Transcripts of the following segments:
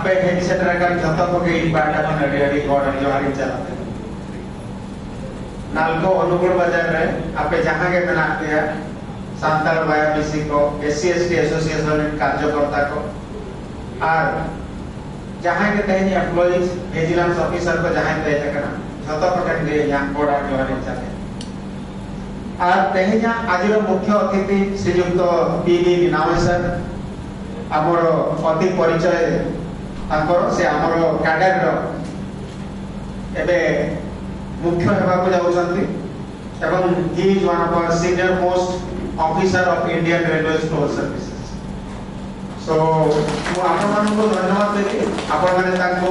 आपे head shutter का जत पके बाटा में रेडी गोड़ जोहारी चला नालको अनुकूल बाजार रे आपे जहां के बना दिया सांताल बायामिसी को एससी एसटी एसोसिएशन कार्यकर्ता को और जहां के तहनी एम्प्लॉइज विजिलेंस ऑफिसर को जहां पे तकना जत प्रकार के यहां कोडा जोहारी चले और तहनी आज मुख्य अतिथि श्रीयुक्त पीवी विनावसर आमर अति परिचय तांकर से आमर कैडर रो एबे मुख्य हेबा को जाउछंती एवं he is one of our senior most officer of Indian Railway Store Services so मु आपण को धन्यवाद देबी आपण माने ताको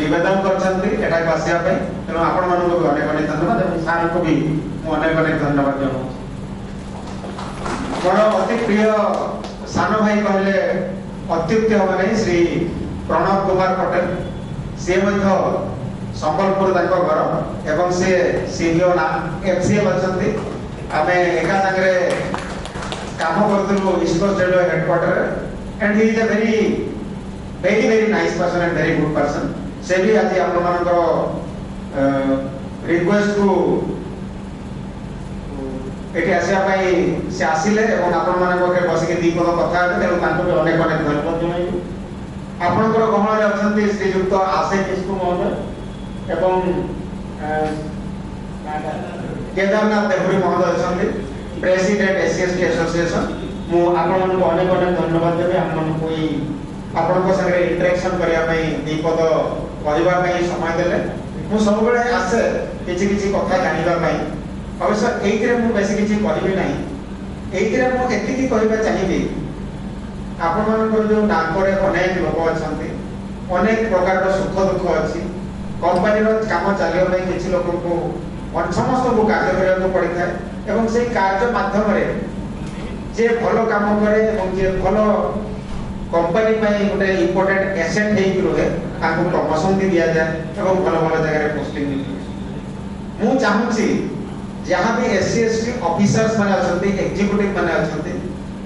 निवेदन करछंती एटा आसिया पे तेनो आपण मानको भी अनेक अनेक धन्यवाद एवं सार को भी मु अनेक अनेक धन्यवाद देबो बड़ अति प्रिय सान भाई कहले अत्युक्ति होबे नै श्री प्रणव कुमार पटेल से मध्य संबलपुर ताको घर एवं से सीईओ ना एफसीएल अछंती आमे एका संगे काम करथुलु East Coast Railway headquarter and he is a very nice person and very good person से भी आज आप लोगों रिक्वेस्ट को एठी आसिया पाई से आसिले एवं आपण माने को बस के दी पद कथा हेते तेनु तांको भी अनेक अनेक धन्यवाद जणाई आपण को गहण रे अछंती श्रीयुक्त आशे किस्कु महोदय एवं केदारनाथ देवरी महोदय अछंती प्रेसिडेंट एससीएसटी एसोसिएशन मु आपण को अनेक अनेक धन्यवाद देबे आपण को आपण को संगे इंटरेक्शन करिया पई दी पद कहबा पई समय देले मु सब बेले आसे किछि कथा जानिबा पई अवश्य एइतरे मु बेसी किछि कहबी नाही एइतरे मु एतिकी कहबा चाहिबी आपण मन को जो नागरे अनेक लोक अछंती अनेक प्रकार रो सुख दुख अछि कंपनी रो काम चालियो पई किछि लोक को समस्त को कार्य करिया को पड़ी थाए एवं से कार्य माध्यम रे जे भलो काम करे एवं जे भलो कंपनी पई गोटे इंपोर्टेंट एसेट हे कि रहे ताको प्रमोशन दि दिया जाए एवं भलो भलो जगह रे पोस्टिंग दि मु चाहूची जहां भी एससी एसटी ऑफिसर्स माने अछंती एग्जीक्यूटिव माने अछंती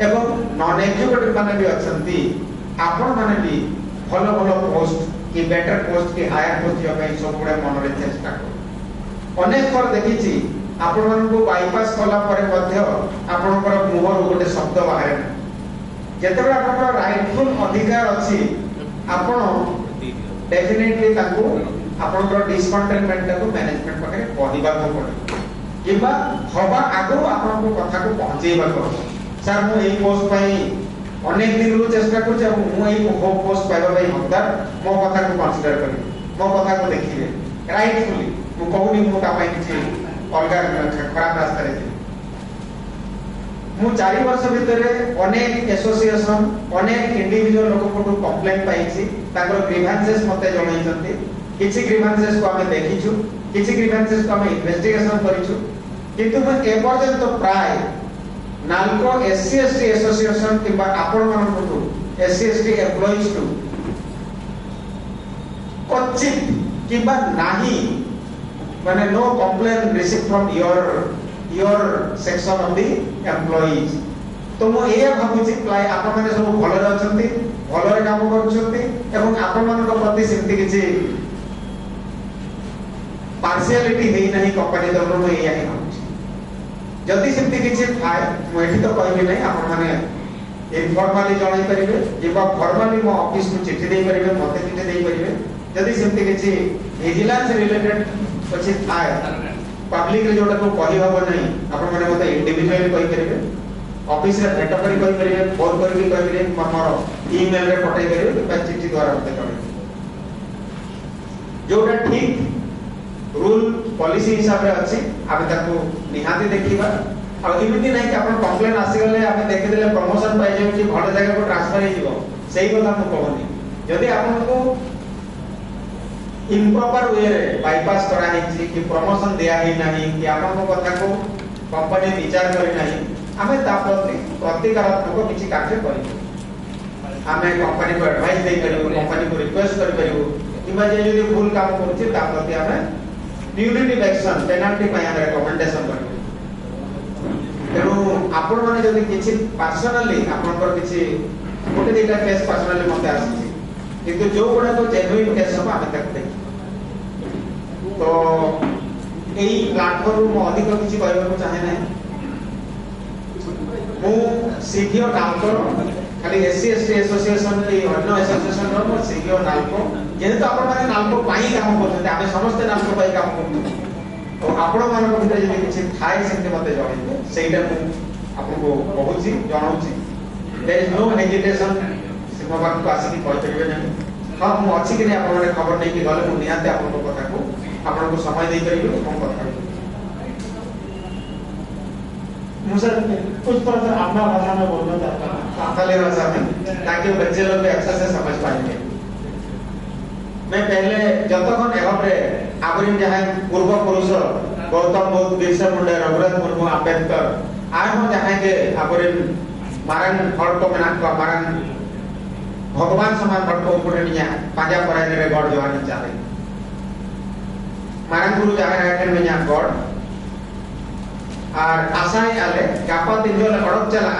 एवं नॉन एग्जीक्यूटिव माने भी अछंती आपण माने भी भलो भलो पोस्ट की बेटर पोस्ट की हायर पोस्ट जो पई सब गुडा मन रे चेष्टा कर अनेक पर देखिची आपण मन को बाईपास कला परे मध्य आपण पर मुहर गोटे शब्द बाहर जेतेबे आपण पर राइटफुल अधिकार अछि आपण डेफिनेटली ताको आपण पर डिसकंटेनमेंट को मैनेजमेंट पकरे कहबा को पड़े किबा हबा आगो आपण को कथा को पहुंचेबा को सर मु एई पोस्ट पई अनेक दिन रो चेष्टा करछ मु एई पोस्ट पाइबा पई हकदार मो कथा को कंसीडर करी मो कथा को देखिबे राइटफुली मु कहूनी मु ता पई किछि अलगा खराब रास्ता रे मु 4 वर्ष भितरे अनेक एसोसिएशन अनेक इंडिविजुअल लोक को कंप्लेंट पाइछि ताकर ग्रीवेंसेस मते जणाई छथि किछि ग्रीवेंसेस को हमें देखिछु किछि ग्रीवेंसेस को हमें इन्वेस्टिगेशन करिछु किंतु मैं ए पर्यंत तो प्राय नालको एससी एसटी एसोसिएशन किबा आपण मन को एससी एसटी एम्प्लॉइज टू क्वचित किबा नाही माने no complain receive from your section of the employees तो मो ए भाबुची प्लाय आपण माने सब भलो रे अछंती भलो रे काम करूछंती एवं आपण मन को प्रति सिमती किछि पार्शियलिटी हेई नाही कंपनी तरफ मो ए आही भाबुची जदी सिमती किछि थाए मो एठी तो कहबी नै आपण माने इनफॉर्मली जणाई परिबे जेबा फॉर्मली मो ऑफिस को चिट्ठी देई परिबे मते चिट्ठी देई परिबे जदी सिमती किछि विजिलेंस रिलेटेड पछि थाए पब्लिक रे जोटा को कहि हबो नै आपण माने मते इंडिविजुअली कहि परिबे ऑफिस रे भेट करी कहि परिबे फोन करी कहि परिबे हमर ईमेल रे पठाई परिबे कि चिट्ठी द्वारा मते करी जोटा ठीक रूल पॉलिसी हिसाब रे अछि आबे ताको निहाती देखिबा आ इमिति नै कि आपण कंप्लेन आसी गले आबे देखि देले प्रमोशन पाइ जाउ कि भले जगह को ट्रांसफर हे जिवो सेही कथा मु कहनी जदी आपण को इम्प्रॉपर वे रे बाईपास करा हिची कि प्रमोशन दिया ही नहीं कि आपण को कथा को कंपनी विचार करी नहीं हमें ता प्रति प्रतिकारात्मक किछि कार्य करी हमें कंपनी को एडवाइस दे करिवो कंपनी को रिक्वेस्ट करि करिवो किबा जे जदी भूल काम करूची ता प्रति हमें न्यूलिटिव एक्शन पेनल्टी पय हम रिकमेंडेशन करिवो तेनु आपण माने जदी किछि पर्सनली आपण पर किछि गोटे दिटा केस पर्सनली मते आसी किंतु जो गुड़ा को जेन्युइन केस हम आमे तक देखि तो एई प्लेटफॉर्म मु अधिक किछि कहबा को चाहे नै मु सीखियो नालको खाली एससी एसटी एसोसिएशन की अन्य एसोसिएशन रो मु सीखियो नालको जेहेतु आपण माने नालको पाई काम करते आमे समस्त नालको पाई काम करते तो आपण मानक भितर जे किछि थाई सेते मते जणैबे सेइटा मु आपको कहूची जणाउची देयर इज नो हेजिटेशन सिमबाक को आसी कहि परिबे नै हां मु अछि कि नै आपण माने खबर नै कि गले मु निहाते आपन कथा को आपन को समय दे परिबे कोन कथा मुझे कुछ तरह से अपना भाषा में बोलना चाहता हूँ संथाली भाषा में ताकि बच्चे लोग भी अच्छे से समझ पाएंगे। मैं पहले जब तक हम एवं रे आबरिन जहाँ पूर्व पुरुष गौतम बुद्ध बिरसा मुंडा रघुनाथ मुर्मू अम्बेडकर आज हम जहाँ के आबरिन मारन हड़ को मेना को मारन भगवान समान हड़ को ऊपर निया पांजा पराई रे गॉड जवानी चाहे मारन गुरु जहाँ रहते हैं निया गॉड और आसाई आले गापा दिन जो लड़क चला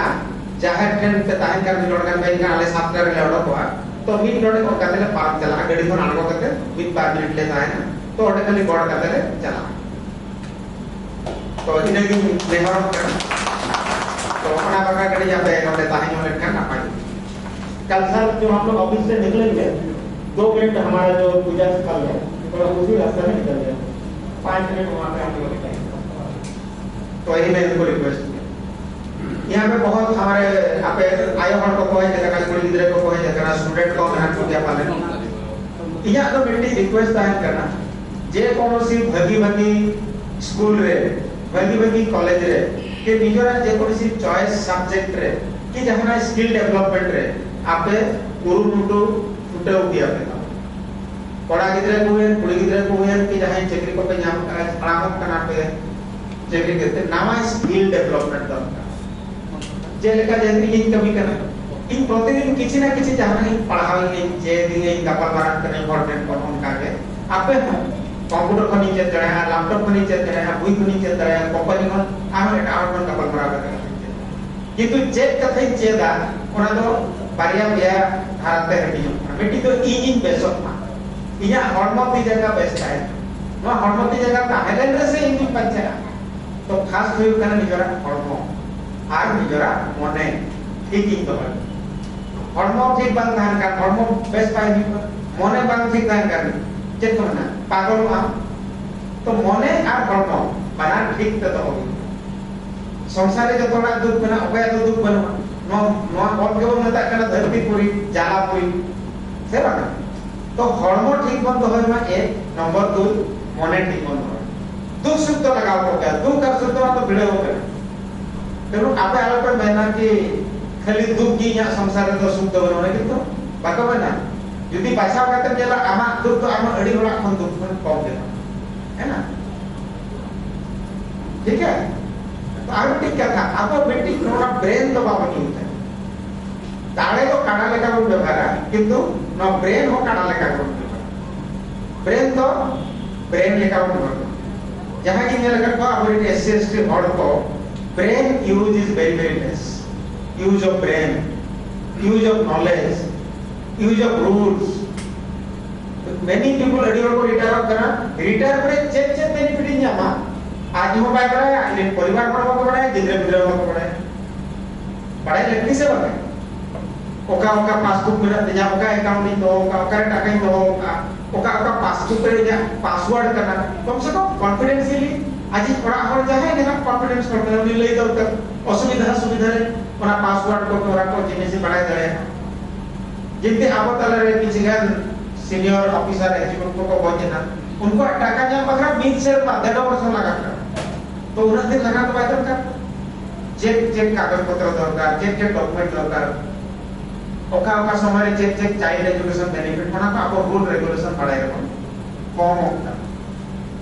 जाहिर ट्रेन पे ताहिन कर लड़कन पे इनका आले सात कर लड़क हुआ तो मिड लड़े को कहते पार्क चला गाड़ी को नाड़को कहते विद 5 मिनट ले जाए ना तो ओटे खाली बड़ कहते चला तो इने की नेहर कर तो अपना बका गाड़ी जा पे ओटे ताहिन में लटका ना पाई कल सर जो हम लोग ऑफिस से निकलेंगे 2 मिनट हमारा जो पूजा स्थल है तो उसी रास्ते में निकल जाए 5 मिनट वहां पे हम लोग तो यही मैं इनको रिक्वेस्ट किया यहाँ पे बहुत हमारे आपे आयो हर को कोई जगह का कोई गिरे को कोई जगह स्टूडेंट को हम को क्या पाले यहाँ तो मिट्टी रिक्वेस्ट है करना जे कोनो सी भगी भगी स्कूल रे भगी भगी कॉलेज रे के निजरा जे कोनो सी चॉइस सब्जेक्ट रे कि जहां स्किल डेवलपमेंट रे आपे उरुमुटु फुटे उठिया पे पढ़ा गिरे को है कुड़ी गिरे को है कि जहां चक्री को पे नाम आराम करना पे चक्री कहते नामा स्किल डेवलपमेंट दरकार जे लेका जेत्री इन कभी करना इन प्रतिदिन किसी ना किसी जहां ही पढ़ाई जे दिन इन कपल मारन करने इम्पोर्टेंट पर उनका के आपे कंप्यूटर को नीचे चढ़े हैं लैपटॉप को नीचे चढ़े हैं बुक को नीचे चढ़े हैं कंपनी को आम एक आउट में कपल मारा करते किंतु चेक कथे चेदा ओना तो बारिया बिया भारत हेटी बेटी तो इन बेसत मा इया हरमती जगह बेस्ट है नो हरमती जगह ताहेलेन रे से इन पंचा तो खास होय कना निजरा हरम आर निजरा मने ठीक ही तो हरम ठीक बात धान का हरम बेस्ट पाई मने बात ठीक धान का चेक करना पागल मा तो मने आर हरम बना ठीक तो होगी संसारे जो तोड़ा दुख बना ओया तो दुख बना नो नो और केवल मता कना धरती पूरी जाला पूरी से बना तो हरम ठीक बंद होय मा एक नंबर 2 मने ठीक बंद होय दुख सुख तो लगाओ को क्या दुख कर सुख तो भिड़े हो गए तेनु आपे आलो पर मैना कि खाली दुख की या संसार तो सुख तो बने किंतु बाको बना यदि भाषा कहते जेला आमा दुख तो आमा अड़ी वाला खन दुख में कम देना है ना ठीक है तो आरो ठीक क्या था आपको बेटी थोड़ा ब्रेन तो बाबा नहीं होता ताड़े तो काड़ा लेका को व्यवहार किंतु न ब्रेन हो काड़ा लेका को ब्रेन तो ब्रेन लेका को जहां की मेरे घर को अबोरिट एससी हॉर्ड को brain use is very very less use of brain use of knowledge use of rules many people अडी को रिटायर करे चेक चेक बेनिफिट इन जामा आज हो बाय पड़ा है परिवार पढ़वा को पड़ा है जिधर जिधर को पड़ा है पढ़ाई लगती से बने ओका ओका पासबुक में जा ओका अकाउंट नहीं तो ओका टाका नहीं तो ओका पासबुक रे जा पासवर्ड करना कम से कम कॉन्फिडेंशियली आज पढ़ा हो जाए ना कॉन्फिडेंस करते हैं ले दो असुविधा सुविधा रे ओना पासवर्ड को तोरा को जिने से पढ़ाई दे जितने आवतल रे किसी गन सीनियर ऑफिसर एग्जीक्यूटिव को पहुंचे ना उनको टाका जा बकरा 20 से 1.5 वर्ष लगा तो उन्हें दिन लगा तो बात कर चेक चेक कागज पत्र दरकार चेक चेक डॉक्यूमेंट दरकार ओका ओका समय check check child education benefit कोना का आपको रूल रेगुलेशन पढ़ाई रखो कम होता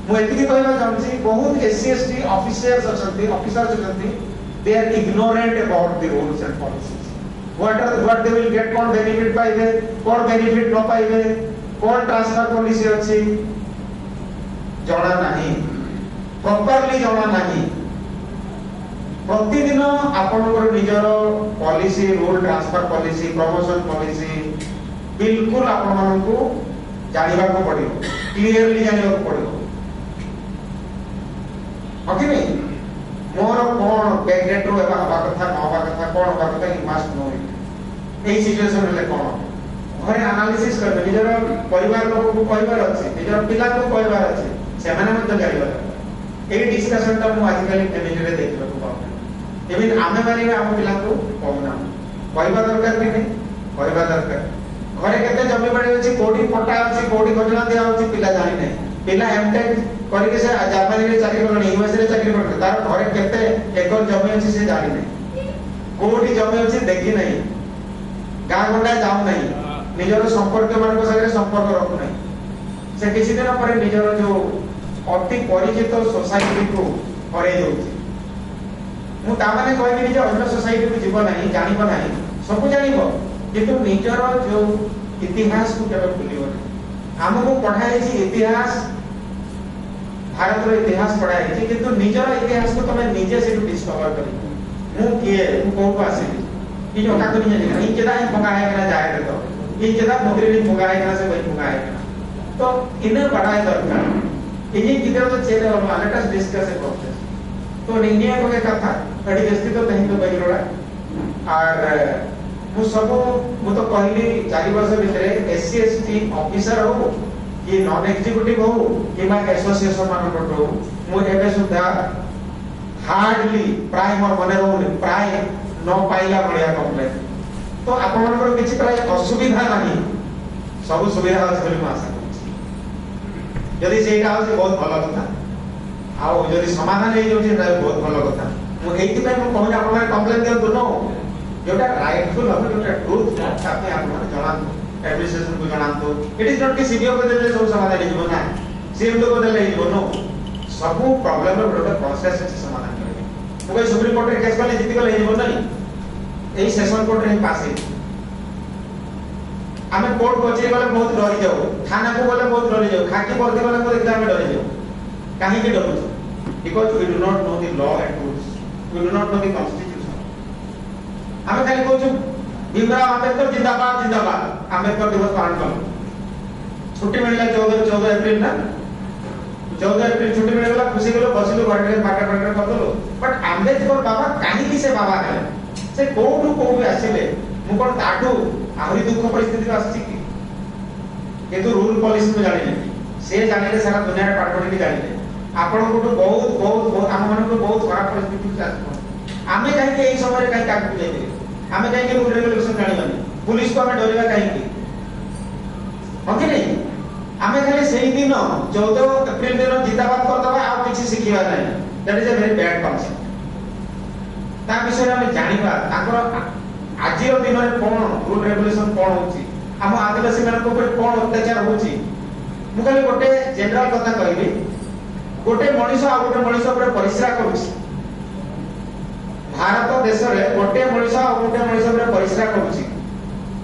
मु एतिकी कहबा चाहूछी बहुत एससी एसटी ऑफिसर्स अछंती ऑफिसर्स अछंती they are ignorant about the rules and policies what they will get कोन बेनिफिट पाइबे कोन बेनिफिट न पाइबे कोन ट्रांसफर पॉलिसी अछि जणा नाही प्रॉपर्ली जणा नाही प्रतिदिन आपनकर निजर policy rule transfer policy promotion policy बिल्कुल आपण मानकू जानिबा को पड़िबो, क्लियरली जानिबा को पड़िबो। ओके नहीं मोर कोन बैकग्राउंड रो एबा हवा कथा न हवा कथा कोन हवा कथा इ must know it. AE situation रे कोन घरे एनालिसिस करबे, निजर परिवार लोक को कहबार अछि, निजर पिला को कहबार अछि, सेमाने मत जानिबा। एई डिस्कशन ता मु आजिकली फैमिली रे देखबा को पाउ। इवन आमे माने हम पिला को कहना कहबा दरकार कि नहीं, कहबा दरकार। घरे केते जमी बाड़ी अछि, कोडी पट्टा अछि, कोडी खजना दिया अछि, पिला जानि नै। पिला एमटेक करके से जापानी रे चाकरी करले, यूएस रे चाकरी करले, तार घरे केते एकर जमी अछि से जानि नै, कोडी जमी अछि देखि नै, गां गंडा जाउ नै, निजर संपर्क मानक संगे संपर्क रखु नै। से किछि दिन पर निजर जो अति परिचित सोसाइटी को हरै दउछि। मु ता माने कहबि जे अन्य सोसाइटी को जीव नै, जानिबो नै, सब जानिबो, किंतु निजर जो इतिहास को केबे भूलिबो नै। हमको पढ़ाई छी इतिहास, भारत रो इतिहास पढ़ाई छी, किंतु निजर इतिहास को तमे निजे से डिस्कवर करी। मु किए मु कोन को आसी ई जो का करी नै, ई केदा भंगा है केना जाय रे, तो ई केदा नौकरी नी भंगा है केना से वही भंगा है, तो इने पढ़ाई दरकार। ई किधर तो चेले और let us discuss a process. तो इंडिया को के कथा एडी व्यस्ति तो तही तो बहिरोडा और मु सब मु तो कहली 4 वर्ष भितरे एससी एसटी ऑफिसर हो कि नॉन एग्जीक्यूटिव हो कि मा एसोसिएशन मान पटो मु एबे सुधा हार्डली प्राय मोर मने रहउनी प्राय न पाइला बढिया कंप्लेंट। तो आपण मनकर किछि प्राय असुविधा नाही, सब सुविधा अछि बोली म आशा करछि। यदि सेटा अछि बहुत भलो कथा, आ यदि समाधान हे जोछि त बहुत भलो कथा। मु एति पे मु कहना आपण कंप्लेंट दियौ दुनो जोटा राइटफुल हो, जोटा ट्रुथ आपने आपण जणान एडमिनिस्ट्रेशन को जणान तो इट इज नॉट कि सीडीओ को देले सब समाधान हे जीवन ना, सीएम को देले हे जीवन नो, सब प्रॉब्लम रो गोटे प्रोसेस अछि समाधान करे। मु कहि सुप्रीम कोर्ट रे केस कले जीति गले हे जीवन नहीं, एई सेशन कोर्ट रे पास हे। आमे कोर्ट कचेरी गले बहुत डरी जाऊ, थाना को गले बहुत डरी जाऊ, खाकी वर्दी गले को एकदम डरी जाऊ। काहे के डरू? Because we do not know the law and rules, we do not know the constitution. आमे खाली कहू भीमराव अंबेडकर जिंदाबाद जिंदाबाद, अंबेडकर दिवस पालन करो। छुट्टी मिलला 14 अप्रैल ना, 14 अप्रैल छुट्टी मिलला, खुशी गेलो, बसिलो घर में पाटा पाटा करदलो। बट अंबेडकर बाबा काहे की से बाबा है, से कोठू कोठू आसिले, मु कोन ताठू आहुरी दुख परिस्थिति आछि कि किंतु रूल पॉलिसी में जानिले, से जानिले सारा दुनिया रे पाठ पढ़ी जानिले। आपण कोठू बहुत बहुत हम मन को बहुत खराब परिस्थिति आछि। आमे काहे के एई समय रे काहे काकू जाइबे, आमे काहे के रूल रेगुलेशन जानिबानी, पुलिस को आमे डरिबा काहे की ओके नहीं। आमे खाली सेही दिन 14 अप्रैल दिन जिंदाबाद कर दबा आ किछि सिखिबा नै, that is a very bad concept. ता विषय आमे जानिबा ताकर आजिर दिन रे कोन रूल रेगुलेशन कोन होची, हम आदिवासी मान को ऊपर कोन अत्याचार होची। मु खाली गोटे जनरल कथा कहबी, गोटे मनिष आ गोटे मनिष ऊपर परिश्रा करूची, भारत देश रे गोटे मनिष आ गोटे मनिष ऊपर परिश्रा करूची,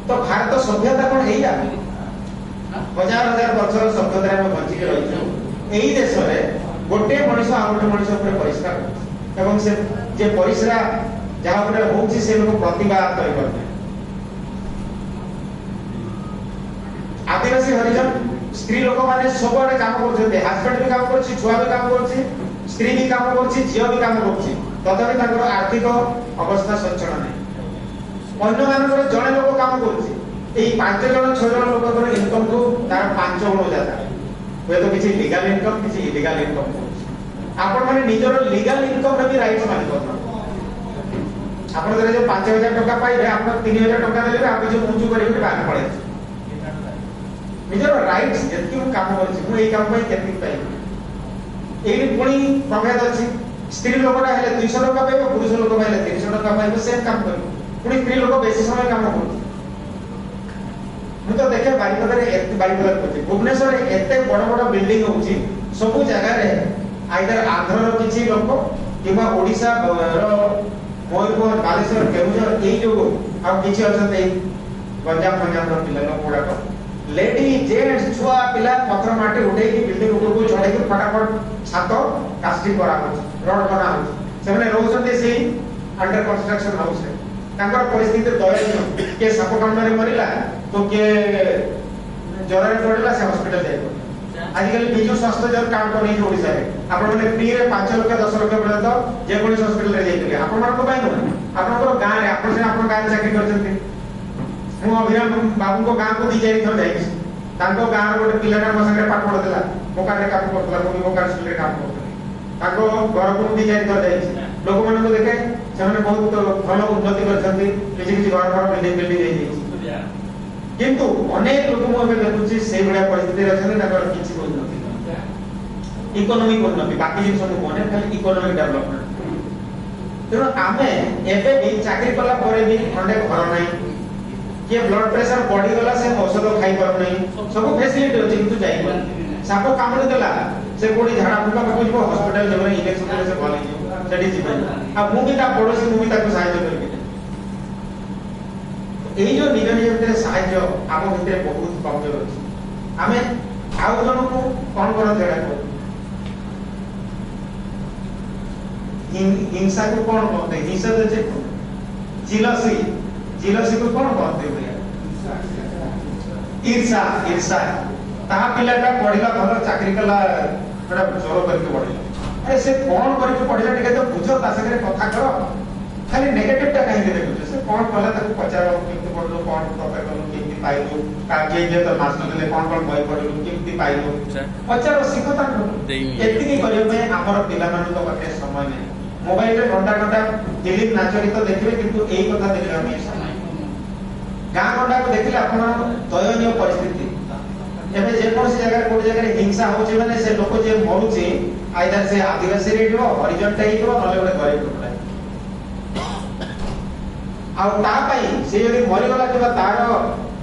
तो भारत सभ्यता कोन हेइला, हजार हजार वर्षर सभ्यता रे बंची के रहिछु। एई देश रे गोटे मनिष आ गोटे मनिष ऊपर परिश्रा करूची, एवं से जे परिश्रा जहाँ ऊपर होची से लोग प्रतिवाद करि करते। आदिवासी हरिजन स्त्री लोक माने सबरे काम करछते, हस्बैंड भी काम करछि, छुआ भी काम करछि, स्त्री भी काम करछि, झियो भी काम करछि, तथापि ताकर आर्थिक अवस्था सच्चल नै। अन्य मानकर जणे लोक काम करछि, एई 5 जण 6 जण लोककर इनकम को तार 5 गुण ज्यादा, वे तो किछि लीगल इनकम किछि इलीगल इनकम करछि। आपण माने निजर लीगल इनकम रे भी राइट्स मानि करछन। आपण जरे जो 5000 टका पाइबे, आपण 3000 टका देले आप जो मुंजू करिबे बाहर पड़े। निजर राइट्स जेति काम करछि, मु एई काम पई केति पाइबे। एई पुणी प्रभेद अछि, स्त्री लोकटा हेले 200 टका पाइबे, पुरुष लोक हेले 300 टका पाइबे, सेम काम करिबे। पुणी स्त्री लोक बेसी समय काम करछि। मु तो देखे बारिपदा रे बारिपदा करछि, भुवनेश्वर रे एते बड़ बड़ बिल्डिंग होछि, सब जगह रे आइदर आंध्र रो किछि लोक किबा ओडिसा रो मयूरभंज बालेश्वर केउझर एई जो आ किछि अछते पंजाब पंजाब रो पिला लोक गुडा लेडी जेंट्स छुआ पिला पत्थर माटी उठे की बिल्डिंग ऊपर को चढ़े के फटाफट छात कास्टिंग करा हो, रोड बना हो, सेमने रहउछन्ते सेही अंडर कंस्ट्रक्शन हाउस रे। तांकर परिस्थिति दयनीय, के साप कामरे मरिला तो किए ज्वर पड़ेगा से हॉस्पिटल जाए आजिकल विजु स्वास्थ्य जब काम कर नहीं ओडिसा रे आपण माने फ्री रे 5 लाख 10 लाख पर्यंत जे कोनी हॉस्पिटल रे जाई परिया आपण मानको पाइ न आपण गां रे आपण से आपण गां चाकरी करछन्ते मु अभिराम बाबू को गां को दी जाई थर जाई तांको गां रे गोटे पिलाटा मो संगे पाठ पढुतला मोकार रे काम करतला को मोकार स्कूल रे काम करतला ताको घर को दी जाई थर जाई लोक माने को देखे सेमाने बहुत भलो उन्नति करछन्ते किछि घर बिल्डिंग देई किंतु अनेक लोक मो देखुची से बड़ा परिस्थिति रहछन ताकर किछि उन्नति इकोनॉमिक उन्नति बाकी जिन सब कोने खाली इकोनॉमिक डेवलपमेंट तेरो आमे एबे भी चाकरी कला परे भी खंडे घर नै के ब्लड प्रेशर बढ़ी गला से औषध खाई पर नै सब फैसिलिटी अछि किंतु जाई सापो कामरे देला से कोडी झाड़ा फुका को जो हॉस्पिटल जब इंजेक्शन से भले सेठी जीवन आ मु भी ता पड़ोसी मु भी ताको सहायता करबी এই যে নিজ নিজ ভিতরে সাহায্য আম ভিতরে বহুত কমজোর আছে আমি আউ জনকু কোন কোন জায়গা করি হিংসা को कौन कहते हैं हिंसा जे जिलसी को कौन कहते हैं ईर्षा ईर्षा ता पिलाटा पढिला भलो चाकरी कला बड़ा जोर करके पढिला अरे से कौन करके पढिला टिके तो बुझो ता संगे कथा करो खाली नेगेटिव टा कहीं देखो से कौन कहला ताको पचारो केमती पढलो कौन टॉपिक कलो केमती पाइलो का जे तो मास्टर देले कौन बय पढलो केमती पाइलो पचारो सिखता एतिकी करियो पे हमर पिला मानु तो बटे समय नै मोबाइल रे घंटा घंटा फिल्म नाचरी तो देखबे किंतु एई कथा देखले हम समय गां गंडा को देखले अपन दयनीय परिस्थिति एबे जे कोन से जगह कोन जगह हिंसा होचे माने से लोक जे मरुचे आइदर से आदिवासी रेडियो हरिजन टाइप नले बडे गरीब टुकड़ा आ ता पई से यदि मरि गला किबा तार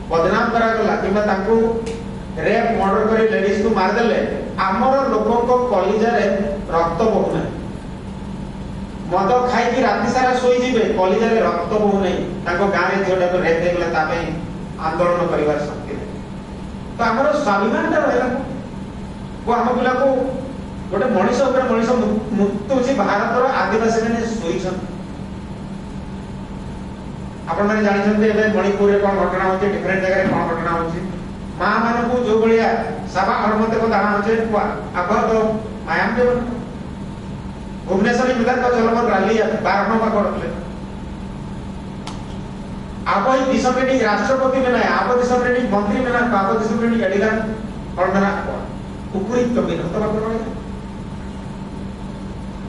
बदनाम करा गला किबा ताकू रेप मर्डर करे लेडीज को मार देले हमर लोकों को कॉलेज रे रक्त बहु नै मद खाई की राति सारा सोई जीवे कॉलेज रे रक्त बहु नै ताको गां रे जोडा को रेप देगला ता पई आंदोलन करिवार शक्ति तो हमर स्वाभिमान ता रहला को हम पिला को गोटे मनीष ऊपर मनीष मुक्त होची भारत रो आदिवासी माने सोईछन आपण माने जानि छन्ते एबे मणिपुर रे कोन घटना होची डिफरेंट जगह रे कोन घटना होची मां माने को जो बलिया सभा अनुमति को दाना होचे को आगर तो आयाम देव भुवनेश्वर विधान का चलमन रैली 12 नंबर करले आप ही दिसमेडी राष्ट्रपति में ना आप दिसमेडी मंत्री में ना आप दिसमेडी एडिला और ना ऊपरी कमी न तो बात रहे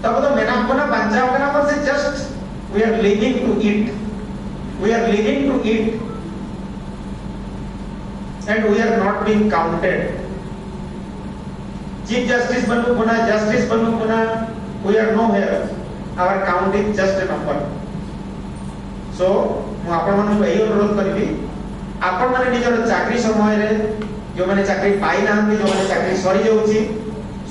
तब तो मैंने आपको ना पंजाब का नंबर से just we are living to eat we are living to eat and we are not being counted chief justice banu bana we are nowhere our count is just a number so mu apan manu ei अनुरोध करबी आपण माने निजर चाकरी समय रे जो माने चाकरी पाई नाहंती जो माने चाकरी सरी जाउची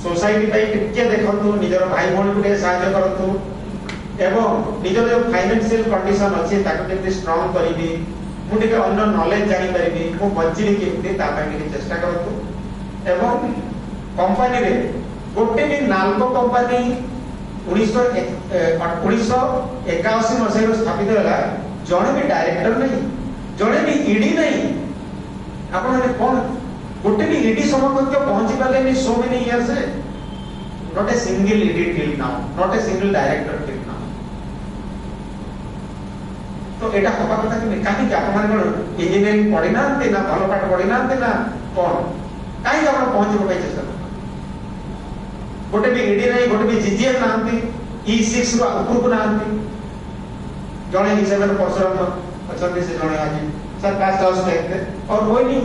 सोसाइटी पई टिके देखंतु निजर भाई भौणी को सहायता करंतु एवं निजर जो फाइनेंशियल कंडीशन अछि ताको केते स्ट्रांग करिबी मु टिके अन्य नॉलेज जानि परिबी मु बचिबी केते ता पई टिके चेष्टा करतु एवं कंपनी रे गोटे भी नालको कंपनी 1981 मसिया स्थापित होला जणे भी डायरेक्टर नहीं जणे भी ईडी नहीं आपण माने कोन गोटे भी ईडी समकक्ष पहुंची पाले नि सो मेनी इयर्स से not a single ED till now not a single director till now तो एटा हबा कथा कि काहे कि आपण माने कोन इंजीनियरिंग पढी नांते ना भलो पाठ पढी नांते ना कोन काहे कि आपण पहुंची पाइ चेष्टा गोटे भी ईडी नहीं गोटे भी जीजीएम नांते ई6 रो ऊपर को नांते जणे हिसाब से परशुराम अछंती से जणे आज सर कास्ट हाउस देखते और कोई नहीं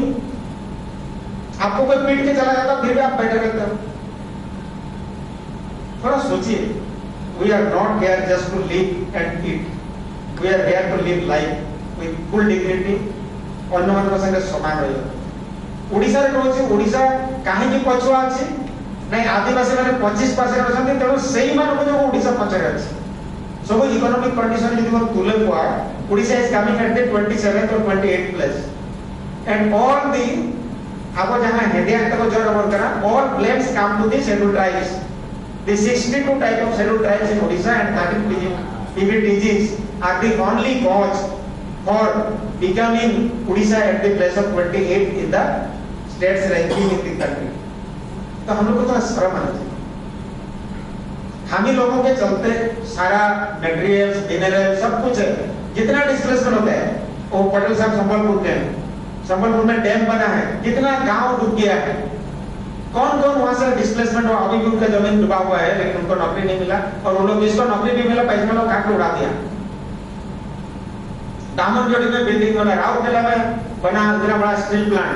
आपको कोई पीट के चला जाता फिर भी आप बैठे रहते हो थोड़ा सोचिए we are not here just to live and eat we are here to live life with full dignity अन्य मान संगे समान रहियो ओडिसा रे कहछि ओडिसा काहे कि पछुआ अछि नहीं आदिवासी माने 25% रहछन्ती तेणु सेही मान को जो ओडिसा पछरे अछि सब इकोनॉमिक कंडीशन यदि हम तुले हुआ Odisha is coming at the 27th or 28th place and all the अब जहां हेडिया तक जोर वर्क करा all blames come to the scheduled tribes the 62 type of scheduled tribes in Odisha and 13 PVTGs are the only cause for becoming Odisha at the place of 28 in the states ranking in the country. तो हम लोग को थोड़ा शर्म आना चाहिए। हम ही लोगों के चलते सारा मटेरियल्स, मिनरल सब कुछ है। जितना डिस्प्लेसमेंट होता है, वो पटेल साहब संबलपुर के हैं, संबलपुर में डैम बना है, कितना गांव डूब गया है। कौन कौन वहां से डिस्प्लेसमेंट हुआ, अभी भी उनका जमीन डूबा हुआ है, लेकिन उनको नौकरी नहीं मिला, और उन लोग जिसको नौकरी नहीं मिला पैसे में लोग काट के उड़ा दिया। दामनजोड़ी में बिल्डिंग बना, राउरकेला में बना इतना बड़ा स्टील प्लांट,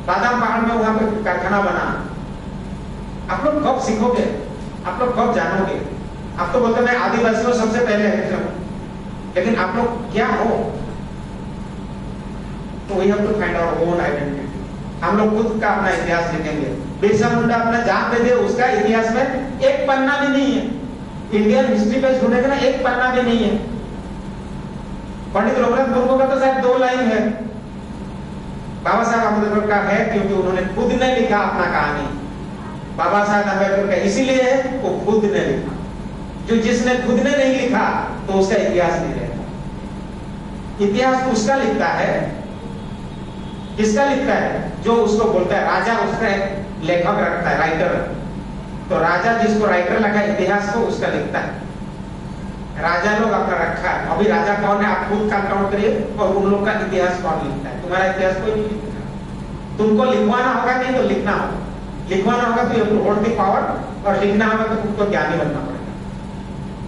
बादाम पहाड़ में वहां पे कारखाना बना। आप लोग कब सीखोगे, आप लोग कब जानोगे? आप तो बोलते मैं आदिवासियों सबसे पहले है, लेकिन आप लोग क्या हो? तो we have to find our own identity. हम लोग खुद का अपना इतिहास लिखेंगे। बिरसा मुंडा अपना जान दे दे, उसका इतिहास में एक पन्ना भी नहीं है। इंडियन हिस्ट्री पे ढूंढेगा ना, एक पन्ना भी नहीं है। पंडित रघुनाथ मुर्मू का तो शायद 2 लाइन है। बाबा साहब अम्बेडकर का है क्योंकि उन्होंने खुद ने लिखा अपना कहानी। बाबा साहब अम्बेडकर का इसीलिए है, वो खुद ने लिखा। जो जिसने खुद ने नहीं लिखा तो उसका इतिहास नहीं रहेगा। इतिहास उसका लिखता है, किसका लिखता है? जो उसको बोलता है राजा, उसका लेखक रखता है, राइटर। तो राजा जिसको राइटर लिखा इतिहास को, उसका लिखता है। राजा लोग अपना रखा है। अभी राजा कौन है आप खुद काउंट करिए, और उन लोग का इतिहास कौन लिखता है? तुम्हारा इतिहास कोई नहीं लिखता। तुमको लिखवाना होगा, नहीं तो लिखना होगा। लिखवाना होगा तो यू होल्ड द पावर, और लिखना होगा तो तुमको ज्ञानी बनना पड़ेगा।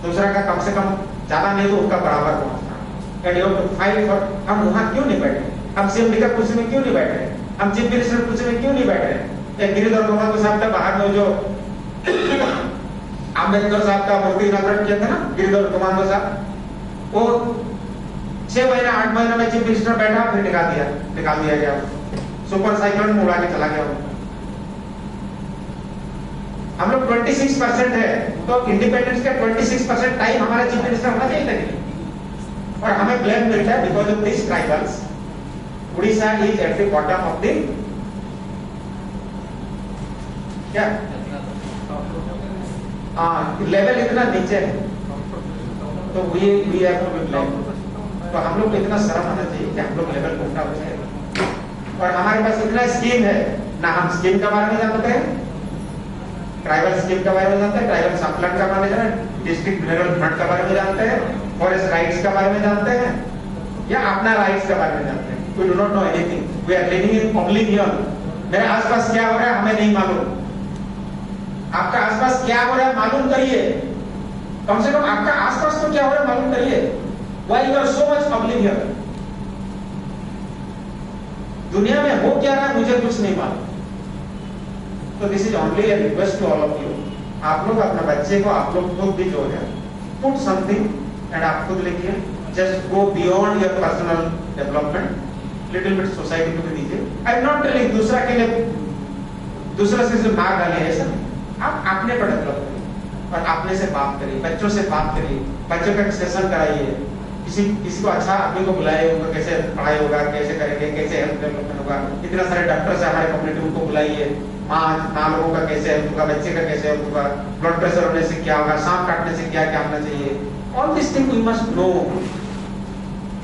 दूसरा का कम से कम ज्यादा नहीं तो उसका बराबर पहुंचना। And you have to fight for. हम वहां क्यों नहीं बैठे? हम सीएम का कुर्सी में क्यों नहीं बैठ रहे? हम चीफ मिनिस्टर कुर्सी में क्यों नहीं बैठ रहे? एक गिरिधर गोमांगो साहब का बाहर में जो अम्बेडकर साहब का मूर्ति इनॉग्रेट किया था ना, गिरिधर गोमांगो साहब, वो 6 महीना 8 महीने में चीफ मिनिस्टर बैठा, फिर निकाल दिया गया। सुपर साइक्लोन में उड़ा के चला गया। हम लोग 26% है, तो इंडिपेंडेंस का 26% टाइम हमारा चीफ मिनिस्टर होना चाहिए था नहीं। और हमें ब्लेम मिलता है because of this tribals. Orissa is at the bottom of the क्या लेवल इतना नीचे है, तो we have to be blame. तो हम लोग को इतना शर्म आना चाहिए कि हम लोग लेवल को उठा जाए। और हमारे पास इतना स्कीम है ना, हम स्कीम के बारे में जानते हैं, ट्राइबल स्कीम के बारे में जानते हैं, ट्राइबल सप्लांट का बारे में जानते हैं, डिस्ट्रिक्ट मिनरल फंड के बारे में जानते हैं, फॉरेस्ट राइट्स के बारे में जानते हैं, या अपना राइट्स के बारे में जानते हैं? We do not know anything. We are living in oblivion. मेरे आसपास क्या हो रहा है हमें नहीं मालूम। आपका आसपास क्या हो रहा है मालूम करिए। कम से कम आपका आसपास तो क्या हो रहा है मालूम करिए। Why you are so much oblivion? दुनिया में हो क्या रहा है मुझे कुछ नहीं मालूम। तो this is only a request to all of you. आप लोग अपने बच्चे को आप लोग खुद भी जो है पुट समथिंग एंड आप खुद लिखिए। Just go beyond your personal development, little bit society को भी दीजिए। आई एम नॉट टेलिंग दूसरा के लिए, दूसरा से मार डालिए, ऐसा आप अपने पर डेवलप करिए और अपने से बात करिए, बच्चों से बात करिए, बच्चों का सेशन कराइए, किसी को अच्छा आदमी को बुलाइए, उनको कैसे पढ़ाई होगा, कैसे करेंगे, कैसे हेल्थ डेवलपमेंट होगा। इतना सारे डॉक्टर से हमारे कम्युनिटी उनको बुलाइए, माँ लोगों का कैसे हेल्थ होगा, बच्चे का कैसे हेल्थ होगा, ब्लड प्रेशर होने से क्या होगा, सांप काटने से क्या क्या होना चाहिए। All this thing we must know.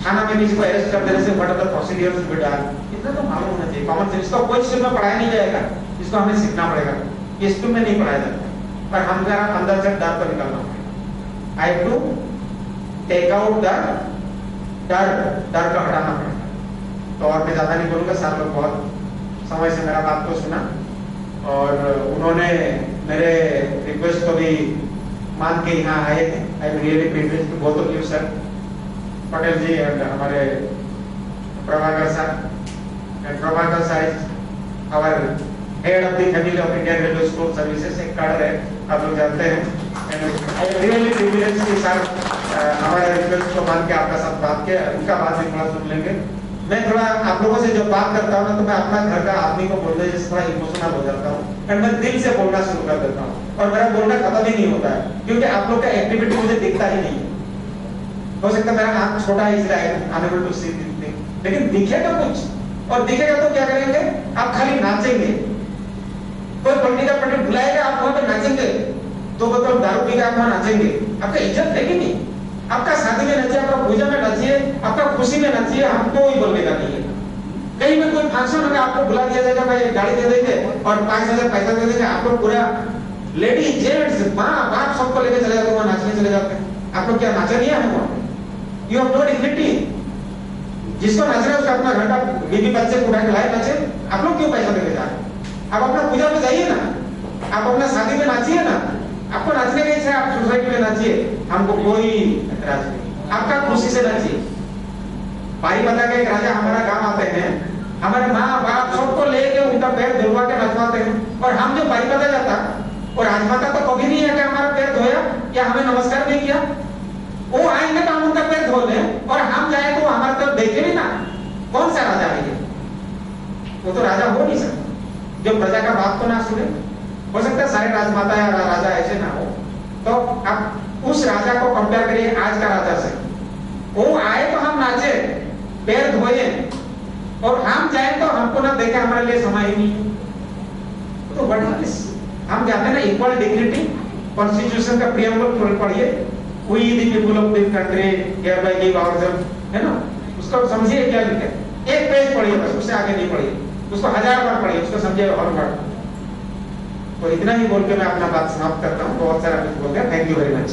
थाना में किसी को अरेस्ट कर देने से what are the procedures to be done, इतना तो मालूम होना चाहिए। कॉमन सेंस इसको कोई स्कूल में पढ़ाया नहीं जाएगा, इसको हमें सीखना पड़ेगा। ये स्कूल में नहीं पढ़ाया जाता, पर हमारा अंदर से डर तो निकालना पड़ेगा। I have to take out the डर का हटाना पड़ेगा। तो और मैं ज्यादा नहीं बोलूंगा, सर लोग बहुत समय से मेरा बात को सुना और उन्होंने मेरे रिक्वेस्ट को भी मान के यहाँ आए थे। I am really privileged to both of you sir, Patel ji और हमारे Prabhakar sir. And Prabhakar sir is our head of the family of Indian railway school services, एक कार्ड है आप लोग जानते हैं। And I am really privileged कि सर हमारे रिक्वेस्ट को मान के आपका साथ बात किया, उनका बात भी थोड़ा सुन लेंगे। मैं थोड़ा आप लोगों से जब बात करता हूँ ना, तो मैं अपना घर का आदमी को बोलने जैसे थोड़ा इमोशनल हो जाता हूँ, एंड मैं दिल से बोलना शुरू कर देता हूँ और मेरा बोलना खत्म ही नहीं होता है, क्योंकि आप लोग का एक्टिविटी मुझे दिखता ही नहीं है। हो सकता है मेरा आंख छोटा है इसलिए I am unable to see this thing, लेकिन दिखेगा कुछ, और दिखेगा तो क्या करेंगे आप? खाली नाचेंगे। कोई पॉलिटिकल पार्टी बुलाएगा, आप वहां पे नाचेंगे, 2 बोतल दारू पी के आप वहां नाचेंगे, आपका इज्जत है कि नहीं? आपका शादी में नाचिए, आपका पूजा में नाचिए, आपका खुशी में नाचिए, हमको कोई बोलने का नहीं है। कहीं में कोई फंक्शन होगा आपको बुला दिया जाएगा, भाई एक गाड़ी दे देंगे और 5,000 पैसा दे देंगे, आपको पूरा लेडी जेंट्स माँ बाप सबको लेके चले जाते हैं, वहाँ नाचने चले जाते हैं। आप लोग क्या नाचा नहीं है वहाँ? You have no dignity. जिसको नाच रहे हैं उसका अपना घर का बीबी बच्चे को उठा के लाए नाचे, आप लोग क्यों पैसा देके जा रहे हैं? आप अपना पूजा में जाइए ना, आप अपना शादी में नाचिए ना, आपको नाचने की इच्छा है आप सोसाइटी में नाचिए, हमको कोई ऐतराज नहीं, आपका खुशी से नाचिए। पारीपता के एक राजा हमारा गांव आते हैं, हमारे माँ बाप सबको लेके उनका पैर धुलवा के नचवाते हैं, और हम जो पारीपता जाता और राजमाता तो कभी नहीं है कि हमारा पैर धोया या हमें नमस्कार नहीं किया। वो आएंगे तो हम उनका पैर धो लें और हम जाए तो हमारे तरफ देखे भी ना। कौन सा राजा है ये? वो तो राजा हो नहीं सकता जो प्रजा का बात तो ना सुने। हो सकता है सारे राजमाता या राजा ऐसे ना हो। तो आप उस राजा को कंपेयर करिए आज का राजा से। वो आए तो हम नाचे, पैर धोए, और हम जाए तो हमको ना देखे, हमारे लिए समय ही नहीं। तो बड़ा हम जाते हैं ना इक्वल डिग्निटी, कॉन्स्टिट्यूशन का प्रियम्बल पढ़िए, We the people of this country hereby give ourselves, है ना? उसको समझिए क्या लिखा है, एक पेज पढ़िए बस, उससे आगे नहीं पढ़िए, उसको 1000 बार पढ़िए, उसको समझिए और बार। तो इतना ही बोल के मैं अपना बात समाप्त करता हूँ। बहुत सारा कुछ बोल गया। Thank you very much.